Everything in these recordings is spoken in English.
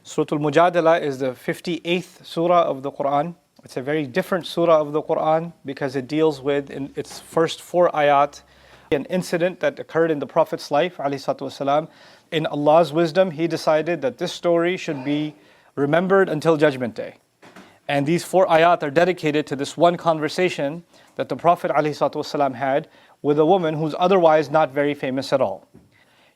Surah Al-Mujadala is the 58th surah of the Quran. It's a very different surah of the Quran because it deals with, in its first 4 ayat, an incident that occurred in the Prophet's life, ﷺ. In Allah's wisdom, He decided that this story should be remembered until Judgment Day. And these 4 ayat are dedicated to this one conversation that the Prophet ﷺ had with a woman who's otherwise not very famous at all.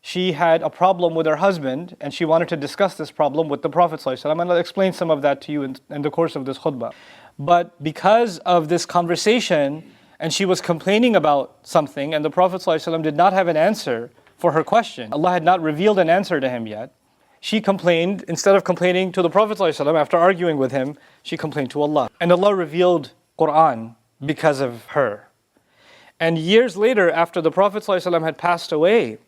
She had a problem with her husband and she wanted to discuss this problem with the Prophet ﷺ, and I'll explain some of that to you in the course of this khutbah. But because of this conversation, and she was complaining about something, and the Prophet ﷺ did not have an answer for her question, Allah had not revealed an answer to him yet, she complained, instead of complaining to the Prophet ﷺ after arguing with him, she complained to Allah. And Allah revealed Quran because of her. And years later, after the Prophet ﷺ had passed away,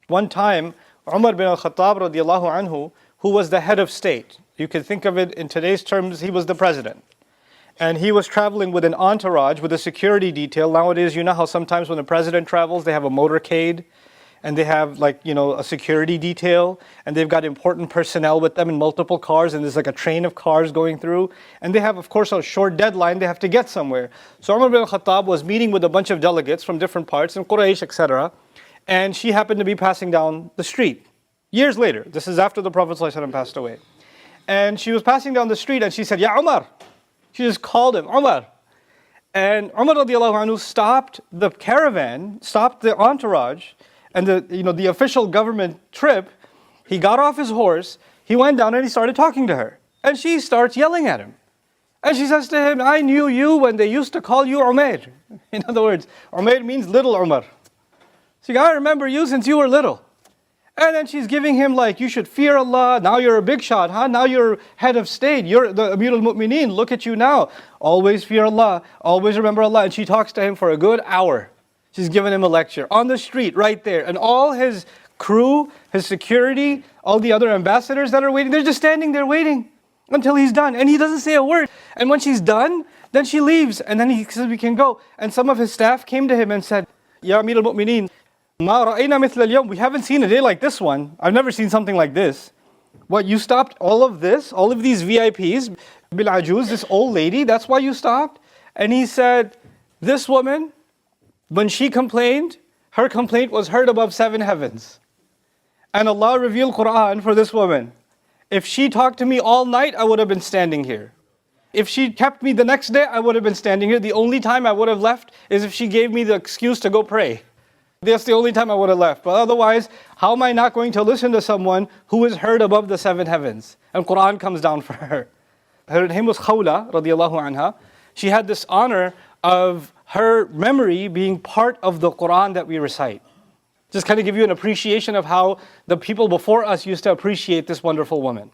one time, Umar bin al-Khattab radiallahu anhu, who was the head of state, you can think of it in today's terms, he was the president. And he was traveling with an entourage, with a security detail. Nowadays, you know how sometimes when the president travels, they have a motorcade, and they have a security detail, and they've got important personnel with them in multiple cars, and there's like a train of cars going through. And they have, of course, a short deadline, they have to get somewhere. So Umar bin al-Khattab was meeting with a bunch of delegates from different parts, in Quraysh, etc., and she happened to be passing down the street. Years later, this is after the Prophet ﷺ passed away. And she was passing down the street and she said, Ya Umar. She just called him, Umar. And Umar radiallahu anhu stopped the caravan, stopped the entourage, and the official government trip. He got off his horse, he went down and he started talking to her. And she starts yelling at him. And she says to him, I knew you when they used to call you Umair. In other words, Umair means little Umar. So I remember you since you were little. And then she's giving him you should fear Allah, now you're a big shot, huh? Now you're head of state, you're the Amir al-Mu'mineen, look at you now. Always fear Allah, always remember Allah. And she talks to him for a good hour. She's giving him a lecture on the street right there. And all his crew, his security, all the other ambassadors that are waiting, they're just standing there waiting until he's done. And he doesn't say a word. And when she's done, then she leaves. And then he says, we can go. And some of his staff came to him and said, Ya Amir al-Mu'mineen, we haven't seen a day like this one. I've never seen something like this. What, you stopped all of this, all of these VIPs, Bil Ajuz, this old lady, that's why you stopped? And he said, this woman, when she complained, her complaint was heard above 7 heavens. And Allah revealed Quran for this woman. If she talked to me all night, I would have been standing here. If she kept me the next day, I would have been standing here. The only time I would have left is if she gave me the excuse to go pray. That's the only time I would have left. But otherwise, how am I not going to listen to someone who is heard above the 7 heavens? And Quran comes down for her. Her name was Khawla, radiallahu anha. She had this honor of her memory being part of the Quran that we recite. Just kind of give you an appreciation of how the people before us used to appreciate this wonderful woman.